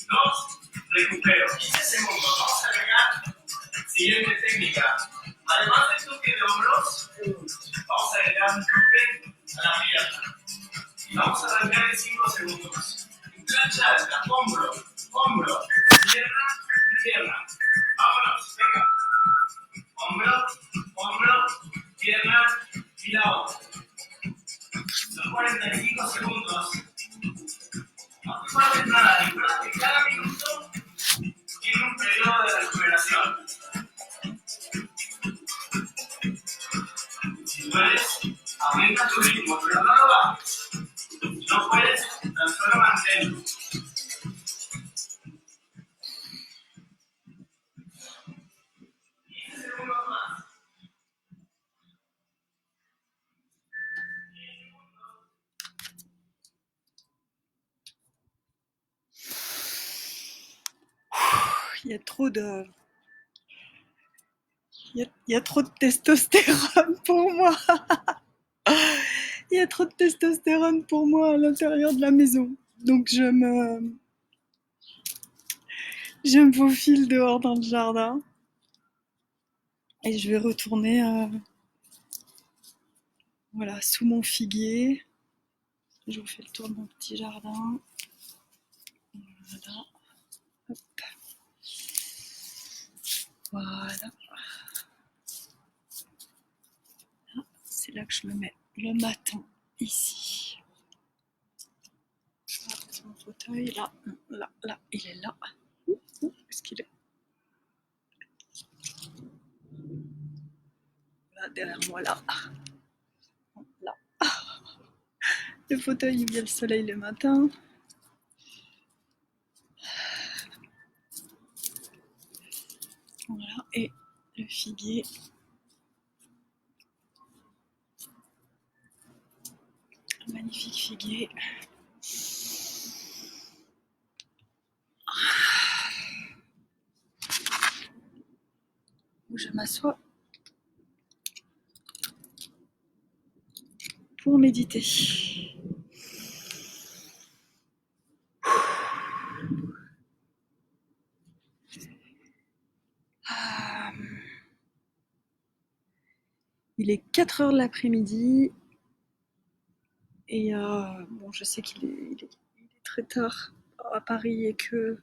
Dos, recupero. 15 segundos. Vamos a agregar siguiente técnica. Además del toque de hombros, vamos a agregar un toque a la pierna. Y vamos a arrancar en 5 segundos. En plancha alta, hombro, hombro, pierna, pierna. Vámonos, venga. Hombro, hombro, pierna y la otra. Son 45 segundos. No te pares nada, recuerda que cada minuto tiene un periodo de recuperación. Si puedes, aumenta tu ritmo, pero no lo bajes. Si no puedes, tan solo manténlo. Il y a trop de... Il y a trop de testostérone pour moi. Il y a trop de testostérone pour moi à l'intérieur de la maison. Donc je me faufile dehors dans le jardin. Et je vais retourner voilà, sous mon figuier. Je vous fais le tour de mon petit jardin. Voilà. Hop. Voilà. C'est là que je me mets le matin, ici. Voilà, c'est mon fauteuil, là, là, il est là. Où est-ce qu'il est? Là, derrière moi, là. Là. Le fauteuil où il y a le soleil le matin. Voilà, et le figuier. Un magnifique figuier. Où je m'assois pour méditer. Il est 4h de l'après-midi et bon, je sais qu'il est très tard à Paris et que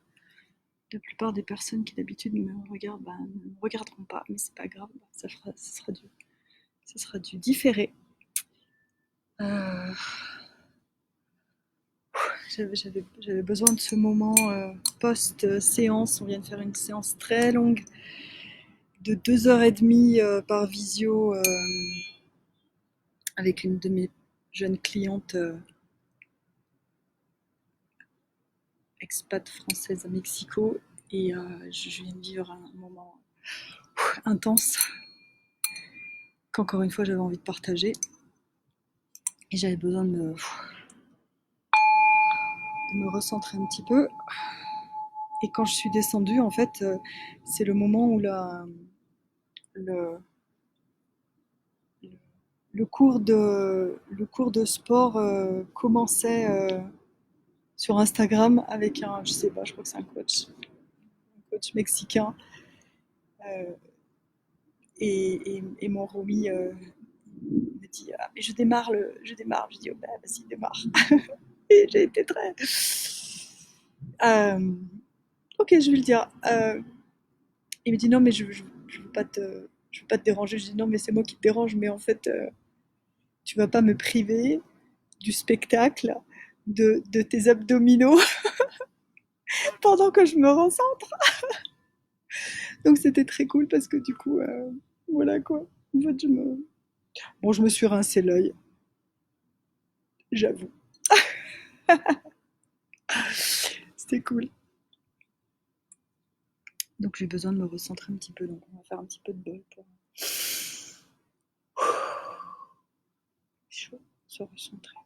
la plupart des personnes qui d'habitude me regardent ne me regarderont pas, mais c'est pas grave, ça sera du différé. J'avais besoin de ce moment post-séance. On vient de faire une séance très longue de 2h30 par visio avec une de mes jeunes clientes expat française à Mexico et je viens de vivre un moment intense qu'encore une fois j'avais envie de partager et j'avais besoin de me recentrer un petit peu. Et quand je suis descendue, en fait, c'est le moment où le cours de sport commençait sur Instagram avec je sais pas, je crois que c'est un coach mexicain. Et mon Romy me dit ah, mais je démarre. Je dis oh, bah, vas-y, démarre. Et j'ai été très. Ok, je vais le dire. Il me dit non, mais je veux pas te déranger. Je dis non, mais c'est moi qui te dérange, mais en fait, tu vas pas me priver du spectacle de tes abdominaux pendant que je me recentre. Donc c'était très cool parce que du coup, voilà quoi. En fait, je me suis rincé l'œil, j'avoue. C'était cool. Donc j'ai besoin de me recentrer un petit peu, donc on va faire un petit peu de bol pour se recentrer.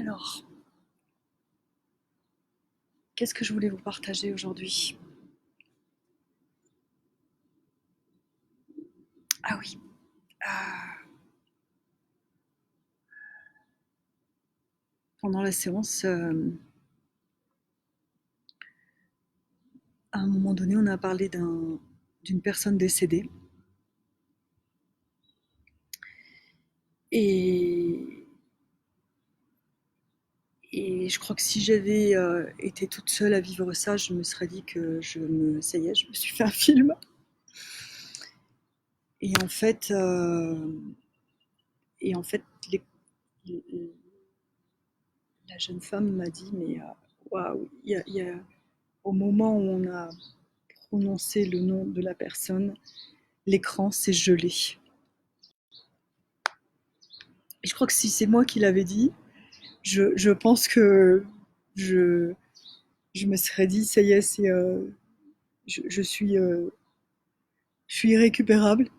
Alors, qu'est-ce que je voulais vous partager aujourd'hui? Ah oui, pendant la séance, à un moment donné, on a parlé d'une personne décédée. Et, et je crois que si j'avais été toute seule à vivre ça, je me serais dit que ça y est, je me suis fait un film. Et en fait, les- les- la jeune femme m'a dit, mais waouh, au moment où on a prononcé le nom de la personne, l'écran s'est gelé. Et je crois que si c'est moi qui l'avais dit, je pense que je, je me serais dit, ça y est, je je suis irrécupérable.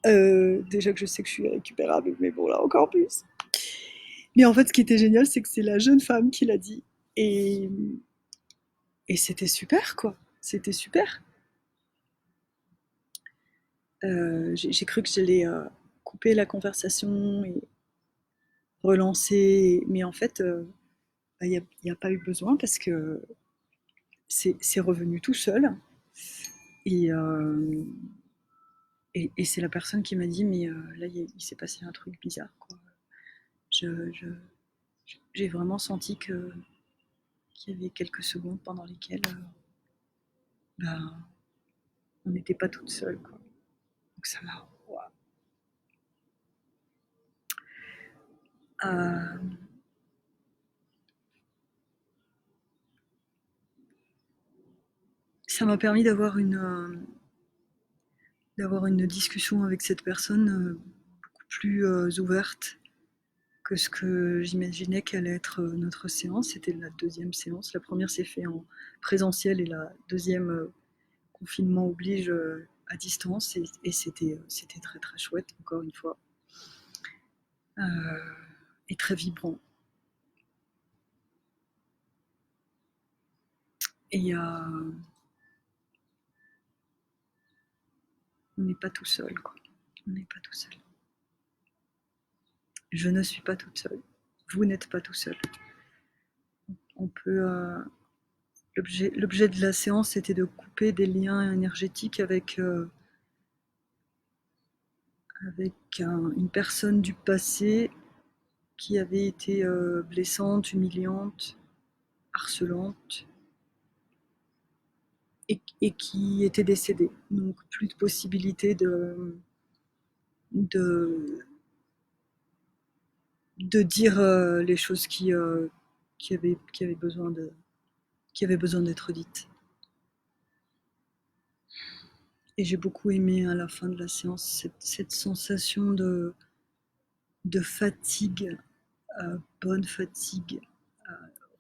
Déjà que je sais que je suis irrécupérable, mais bon, là encore plus. Mais en fait, ce qui était génial, c'est que c'est la jeune femme qui l'a dit. Et, et c'était super, quoi. C'était super. J'ai cru que j'allais couper la conversation et relancer. Mais en fait, il n'y a pas eu besoin parce que c'est revenu tout seul. Et, euh, et c'est la personne qui m'a dit, mais là, il s'est passé un truc bizarre, quoi. Je, je, j'ai vraiment senti qu'il y avait quelques secondes pendant lesquelles ben, on n'était pas toute seule, quoi. Donc ça m'a. Wow. Euh, Ça m'a permis d'avoir une discussion avec cette personne beaucoup plus ouverte que ce que j'imaginais qu'allait être notre séance. C'était la deuxième séance. La première s'est faite en présentiel et la deuxième, confinement oblige, à distance. Et c'était très très chouette, encore une fois. Euh, et très vibrant. Et on n'est pas tout seul, quoi. On n'est pas tout seul. Je ne suis pas toute seule. Vous n'êtes pas tout seul. On peut. L'objet de la séance était de couper des liens énergétiques avec une personne du passé qui avait été blessante, humiliante, harcelante et qui était décédée. Donc plus de possibilité de, de dire les choses qui avaient qui avaient besoin d'être dites. Et j'ai beaucoup aimé à la fin de la séance cette sensation de fatigue, bonne fatigue,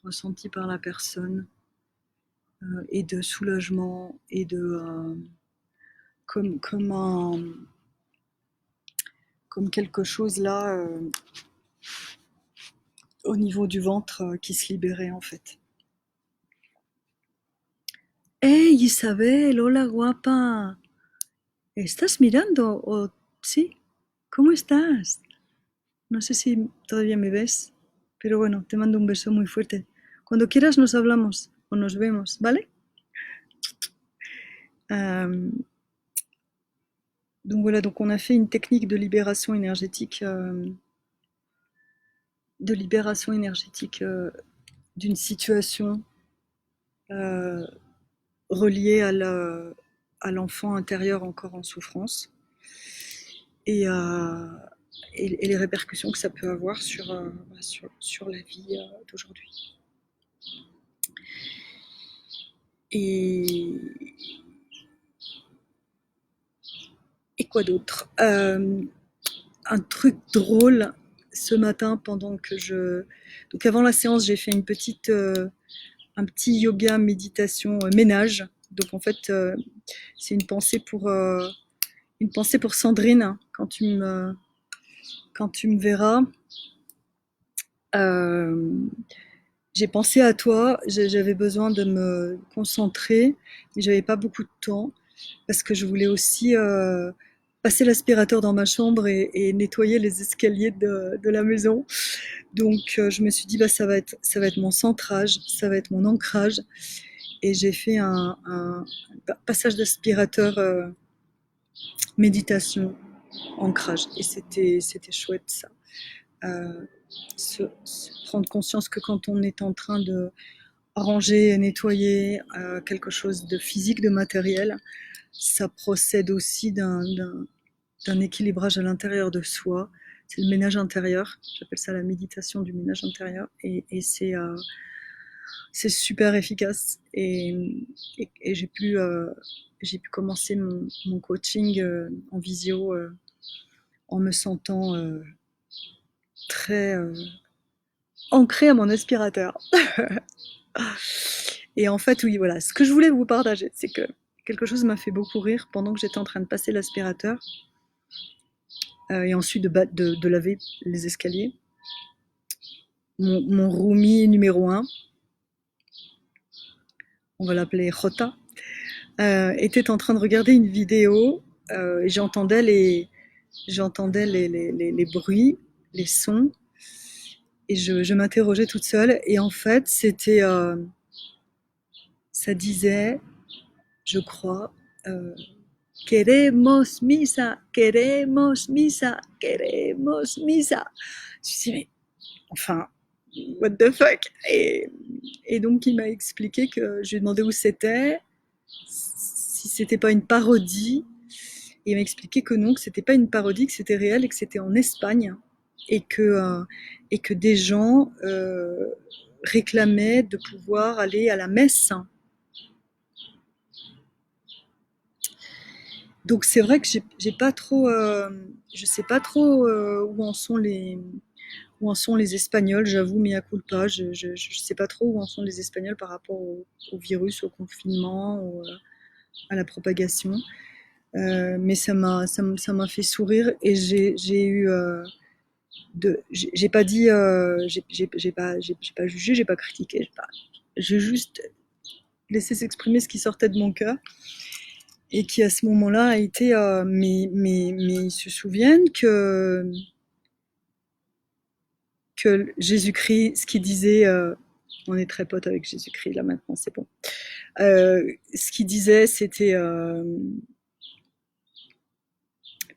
ressentie par la personne, et de soulagement, et comme, comme, un, comme quelque chose là, au niveau du ventre, qui se libérait en fait. Hey Isabel, hola guapa. ¿Estás mirando o sí? ¿Cómo estás? No sé si todavía me ves, pero bueno, te mando un beso muy fuerte. Cuando quieras nos hablamos o nos vemos, ¿vale? Euh, donc voilà, donc on a fait une technique de libération énergétique d'une situation euh, reliée à l'enfant intérieur encore en souffrance et, euh, et les répercussions que ça peut avoir sur la vie d'aujourd'hui. Et, et quoi d'autre un truc drôle ce matin pendant que je. Donc avant la séance, j'ai fait un petit yoga, méditation, ménage. Donc en fait, c'est une pensée pour Sandrine quand tu me verras. Euh, j'ai pensé à toi, j'avais besoin de me concentrer, mais j'avais pas beaucoup de temps parce que je voulais aussi passer l'aspirateur dans ma chambre et nettoyer les escaliers de la maison. Donc je me suis dit bah ça va être mon centrage, ça va être mon ancrage et j'ai fait un passage d'aspirateur méditation ancrage et c'était chouette ça. Euh, Prendre conscience que quand on est en train de ranger, nettoyer quelque chose de physique, de matériel, ça procède aussi d'un équilibrage à l'intérieur de soi. C'est le ménage intérieur. J'appelle ça la méditation du ménage intérieur. Et c'est super efficace. Et j'ai pu commencer mon coaching en visio en me sentant très ancrée à mon aspirateur. Et en fait, oui, voilà, ce que je voulais vous partager, c'est que quelque chose m'a fait beaucoup rire pendant que j'étais en train de passer l'aspirateur et ensuite de laver les escaliers. Mon roomie numéro un, on va l'appeler Jota, était en train de regarder une vidéo et j'entendais les bruits, les sons, et je m'interrogeais toute seule. Et en fait, ça disait, je crois, queremos misa, queremos misa, queremos misa. Je me suis dit, mais enfin, what the fuck? Et donc, il m'a expliqué que je lui ai demandé où c'était, si c'était pas une parodie. Et il m'a expliqué que non, que c'était pas une parodie, que c'était réel et que c'était en Espagne. Et que des gens réclamaient de pouvoir aller à la messe. Donc c'est vrai que j'ai pas trop, je sais pas trop où en sont les Espagnols. J'avoue, mea culpa, je sais pas trop où en sont les Espagnols par rapport au virus, au confinement, à la propagation. Mais ça m'a fait sourire et j'ai eu j'ai pas dit, j'ai pas jugé, j'ai pas critiqué, j'ai juste laissé s'exprimer ce qui sortait de mon cœur et qui à ce moment-là a été mais ils se souviennent que Jésus-Christ, ce qu'il disait, on est très potes avec Jésus-Christ là maintenant, c'est bon. Ce qu'il disait, c'était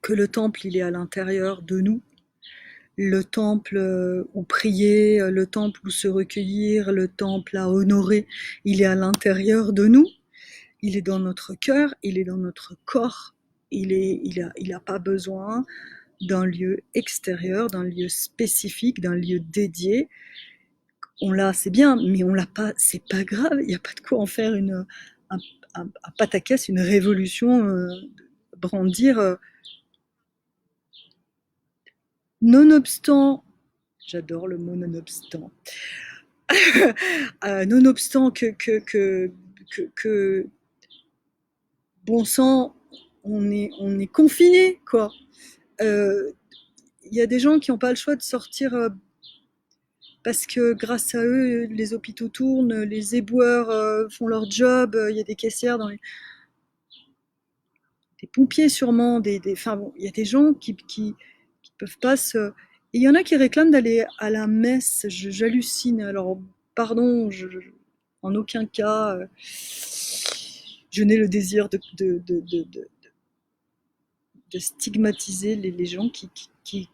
que le temple, il est à l'intérieur de nous. Le temple où prier, le temple où se recueillir, le temple à honorer, il est à l'intérieur de nous. Il est dans notre cœur, il est dans notre corps. Il a pas besoin d'un lieu extérieur, d'un lieu spécifique, d'un lieu dédié. On l'a, c'est bien, mais on l'a pas, c'est pas grave. Il n'y a pas de quoi en faire un, un pataquès, une révolution, brandir. Nonobstant, j'adore le mot nonobstant, nonobstant que bon sang, on est confiné, quoi. Il y a des gens qui n'ont pas le choix de sortir parce que grâce à eux, les hôpitaux tournent, les éboueurs font leur job, il y a des caissières des pompiers sûrement, enfin bon, il y a des gens qui peuvent pas se. Et il y en a qui réclament d'aller à la messe. J'hallucine. Alors, pardon, en aucun cas, je n'ai le désir de stigmatiser les gens qui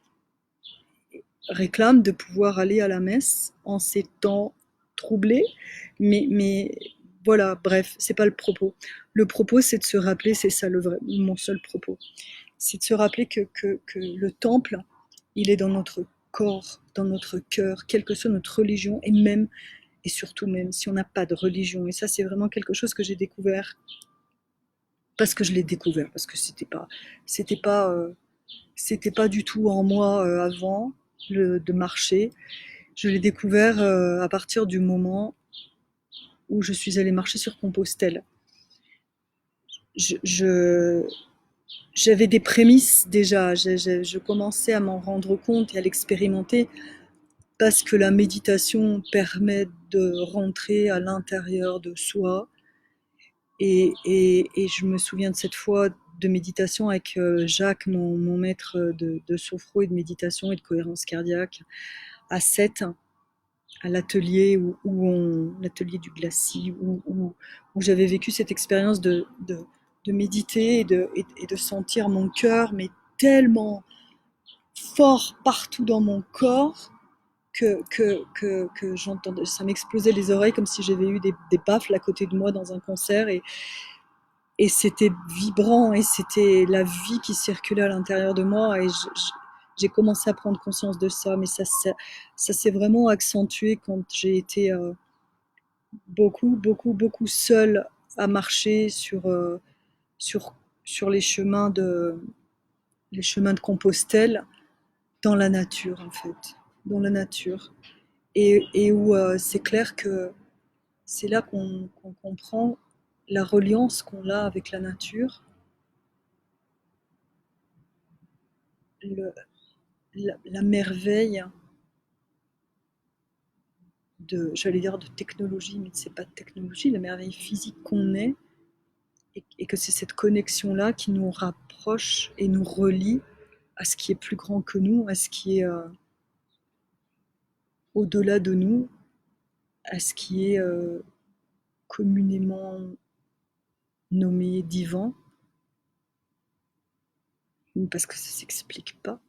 réclament de pouvoir aller à la messe en ces temps troublés. Mais voilà, bref, c'est pas le propos. Le propos, c'est de se rappeler, c'est ça mon seul propos. C'est de se rappeler que le temple, il est dans notre corps, dans notre cœur, quelle que soit notre religion, et même, et surtout même, si on n'a pas de religion. Et ça, c'est vraiment quelque chose que j'ai découvert, parce que je l'ai découvert, parce que c'était pas, c'était pas du tout en moi avant de marcher. Je l'ai découvert à partir du moment où je suis allée marcher sur Compostelle. Je j'avais des prémices déjà, je commençais à m'en rendre compte et à l'expérimenter parce que la méditation permet de rentrer à l'intérieur de soi. Et je me souviens de cette fois de méditation avec Jacques, mon maître de sophro et de méditation et de cohérence cardiaque, à Sète, à l'atelier l'atelier du glacis, où j'avais vécu cette expérience de méditer et de sentir mon cœur, mais tellement fort partout dans mon corps que j'entendais, ça m'explosait les oreilles comme si j'avais eu des baffles à côté de moi dans un concert et c'était vibrant et c'était la vie qui circulait à l'intérieur de moi et j'ai commencé à prendre conscience de ça, mais ça s'est vraiment accentué quand j'ai été beaucoup seule à marcher sur, sur les chemins de Compostelle dans la nature en fait, dans la nature. Et où c'est clair que c'est là qu'on comprend la reliance qu'on a avec la nature, le, la merveille j'allais dire de technologie, mais c'est pas de technologie, la merveille physique qu'on est, et que c'est cette connexion-là qui nous rapproche et nous relie à ce qui est plus grand que nous, à ce qui est au-delà de nous, à ce qui est communément nommé divin, parce que ça s'explique pas.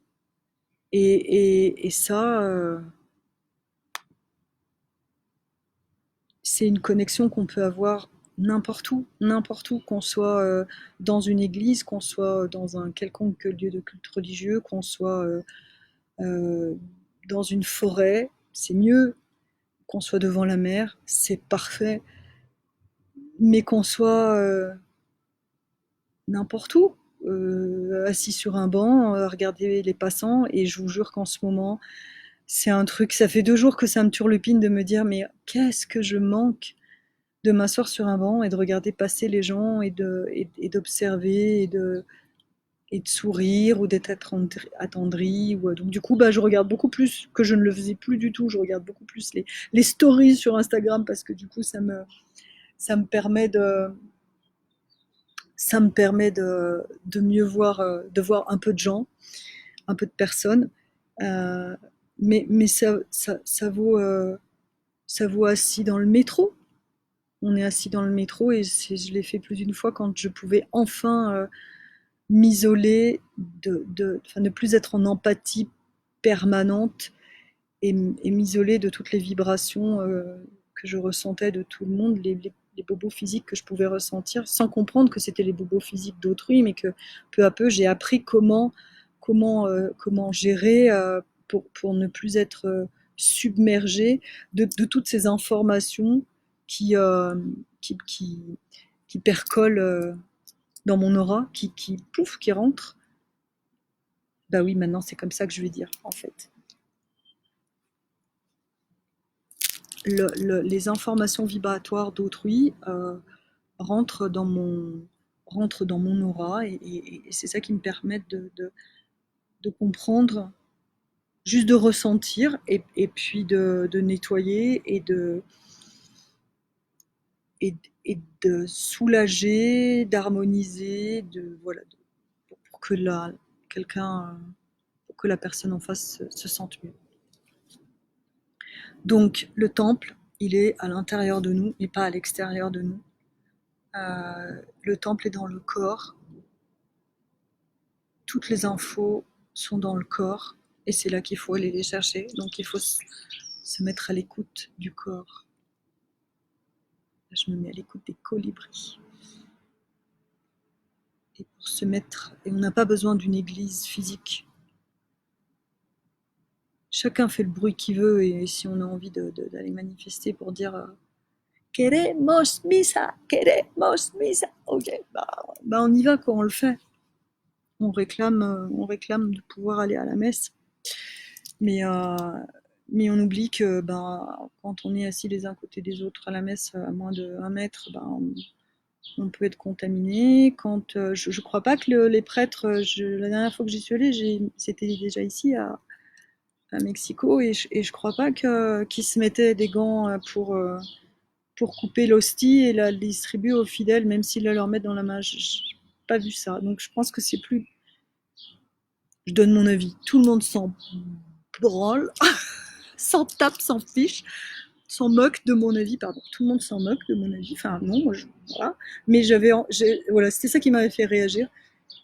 Et ça, c'est une connexion qu'on peut avoir n'importe où, qu'on soit dans une église, qu'on soit dans un quelconque lieu de culte religieux, qu'on soit euh, dans une forêt, c'est mieux, qu'on soit devant la mer, c'est parfait, mais qu'on soit n'importe où, assis sur un banc, regarder les passants, et je vous jure qu'en ce moment, c'est un truc, ça fait 2 jours que ça me turlupine de me dire, mais qu'est-ce que je manque de m'asseoir sur un banc et de regarder passer les gens et d'observer et de sourire ou d'être attendri. Donc du coup, bah, je regarde beaucoup plus, que je ne le faisais plus du tout, je regarde beaucoup plus les stories sur Instagram parce que du coup, ça me permet de mieux voir, de voir un peu de gens, un peu de personnes. Euh, mais ça vaut assis dans le métro. On est assis dans le métro et je l'ai fait plus d'une fois quand je pouvais enfin m'isoler, enfin, ne plus être en empathie permanente et m'isoler de toutes les vibrations que je ressentais de tout le monde, les bobos physiques que je pouvais ressentir, sans comprendre que c'était les bobos physiques d'autrui, mais que peu à peu j'ai appris comment gérer pour ne plus être submergée de toutes ces informations qui, euh, qui, qui percolent dans mon aura, pouf, qui rentrent. Bah oui, maintenant c'est comme ça que je vais dire, en fait. Les informations vibratoires d'autrui rentrent rentrent dans mon aura et c'est ça qui me permet de comprendre, juste de ressentir et puis de nettoyer et, et de soulager, d'harmoniser, voilà, pour que quelqu'un, pour que la personne en face se sente mieux. Donc le temple, il est à l'intérieur de nous et pas à l'extérieur de nous. Le temple est dans le corps. Toutes les infos sont dans le corps et c'est là qu'il faut aller les chercher. Donc il faut se mettre à l'écoute du corps. Là, je me mets à l'écoute des colibris. Et pour se mettre, et on n'a pas besoin d'une église physique. Chacun fait le bruit qu'il veut et si on a envie d'aller manifester pour dire queremos misa, queremos misa, ok, bah on y va quoi, on le fait. On réclame de pouvoir aller à la messe, mais, euh, mais on oublie que quand on est assis les uns à côté des autres à la messe à moins de 1 mètre, on peut être contaminé. Je crois pas que les prêtres, la dernière fois que j'y suis allée, c'était déjà ici à Mexico et je crois pas qu'ils se mettaient des gants pour couper l'hostie et la distribuer aux fidèles, même s'ils la leur mettent dans la main. J'ai pas vu ça. Donc je pense que c'est plus. Je donne mon avis. Tout le monde s'en branle, s'en tape, s'en fiche, s'en moque de mon avis, pardon. Tout le monde s'en moque de mon avis. Enfin, non, moi, voilà. Mais voilà, c'était ça qui m'avait fait réagir.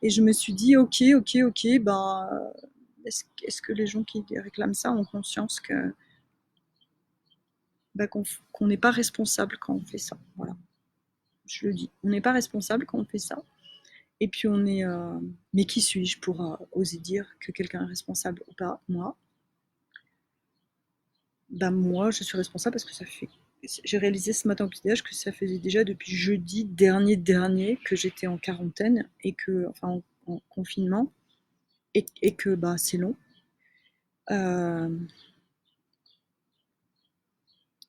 Et je me suis dit, ok, ben, est-ce que les gens qui réclament ça ont conscience que bah, qu'on n'est pas responsable quand on fait ça. Voilà, je le dis. On n'est pas responsable quand on fait ça. Et puis on est. Mais qui suis-je pour oser dire que quelqu'un est responsable ou pas? Moi, bah moi, je suis responsable parce que ça fait. J'ai réalisé ce matin au petit-déj que ça faisait déjà depuis jeudi dernier que j'étais en quarantaine et que, enfin, en confinement et que bah c'est long. Euh,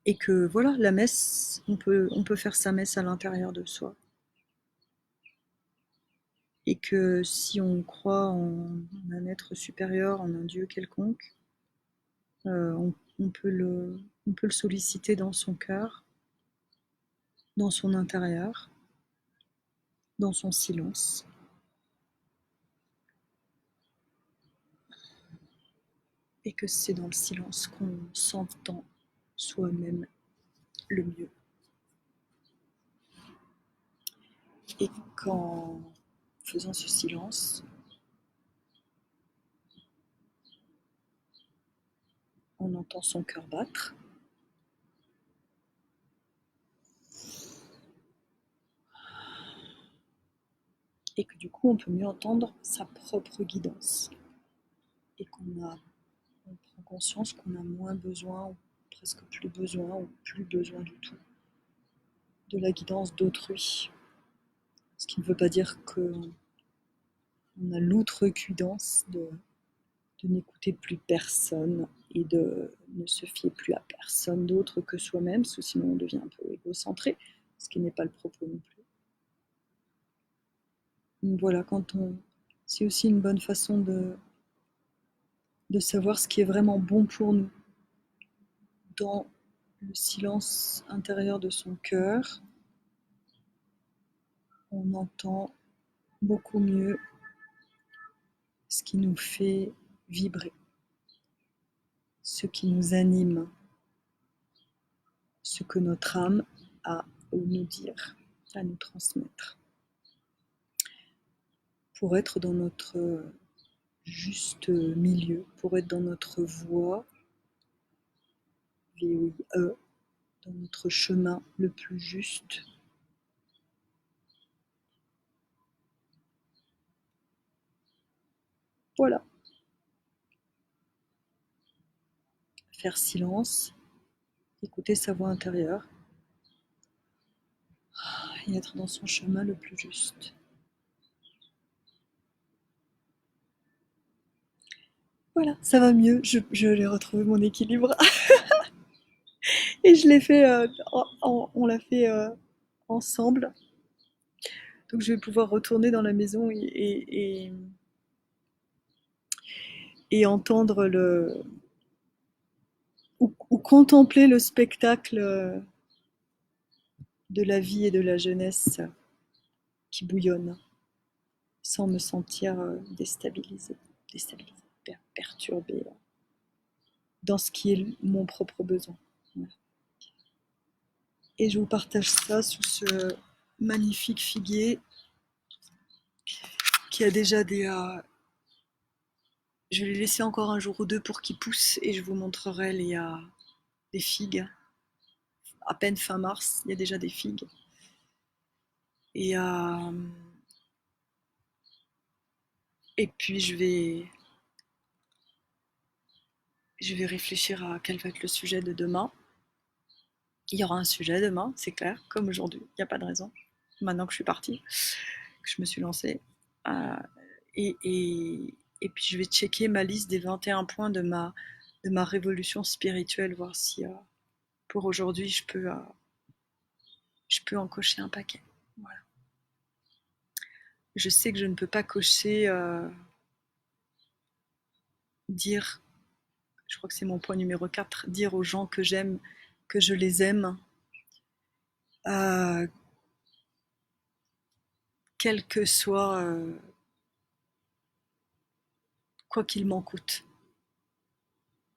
et que voilà, la messe, on peut faire sa messe à l'intérieur de soi. Et que si on croit en un être supérieur, en un Dieu quelconque, on peut le solliciter dans son cœur, dans son intérieur, dans son silence. Et que c'est dans le silence qu'on s'entend soi-même le mieux. Et qu'en faisant ce silence, on entend son cœur battre. Et que du coup, on peut mieux entendre sa propre guidance. Et on prend conscience qu'on a moins besoin, ou presque plus besoin, ou plus besoin du tout, de la guidance d'autrui. Ce qui ne veut pas dire qu'on a l'outrecuidance de n'écouter plus personne et de ne se fier plus à personne d'autre que soi-même, parce que sinon on devient un peu égocentré, ce qui n'est pas le propos non plus. Donc voilà, c'est aussi une bonne façon de savoir ce qui est vraiment bon pour nous dans le silence intérieur de son cœur. On entend beaucoup mieux ce qui nous fait vibrer, ce qui nous anime, ce que notre âme a à nous dire, à nous transmettre, pour être dans notre juste milieu, pour être dans notre voie, V-O-I-E, dans notre chemin le plus juste. Voilà. Faire silence, écouter sa voix intérieure et être dans son chemin le plus juste. Voilà, ça va mieux, j'ai retrouvé mon équilibre. Et je l'ai fait, on l'a fait ensemble. Donc je vais pouvoir retourner dans la maison et entendre ou contempler le spectacle de la vie et de la jeunesse qui bouillonne, sans me sentir déstabilisée, perturbée dans ce qui est mon propre besoin. Voilà. Et je vous partage ça sous ce magnifique figuier qui a déjà je vais les laisser encore un jour ou deux pour qu'ils poussent et je vous montrerai les figues. À peine fin mars, il y a déjà des figues. Et, et puis je vais réfléchir à quel va être le sujet de demain. Il y aura un sujet demain, c'est clair, comme aujourd'hui. Il n'y a pas de raison. Maintenant que je suis partie, que je me suis lancée. Euh, et, et, et puis je vais checker ma liste des 21 points de ma révolution spirituelle, voir si pour aujourd'hui je peux en cocher un paquet. Voilà. Je sais que je ne peux pas cocher dire je crois que c'est mon point numéro 4, dire aux gens que j'aime, que je les aime, euh, quel que soit, quoi qu'il m'en coûte,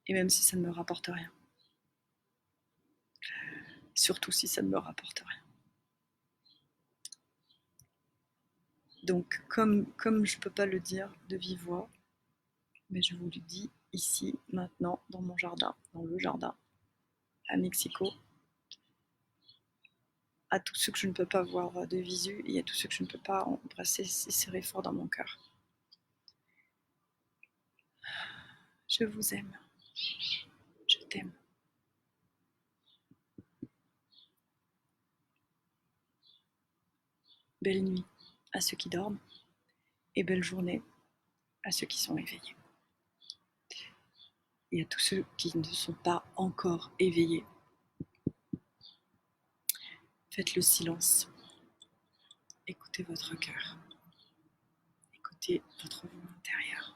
et même si ça ne me rapporte rien. Surtout si ça ne me rapporte rien. Donc, comme je ne peux pas le dire de vive voix, mais je vous le dis ici, maintenant, dans mon jardin, dans le jardin, à Mexico, à tous ceux que je ne peux pas voir de visu et à tous ceux que je ne peux pas embrasser et serrer fort dans mon cœur. Je vous aime. Je t'aime. Belle nuit à ceux qui dorment et belle journée à ceux qui sont éveillés. Et à tous ceux qui ne sont pas encore éveillés, faites le silence. Écoutez votre cœur. Écoutez votre voix intérieure.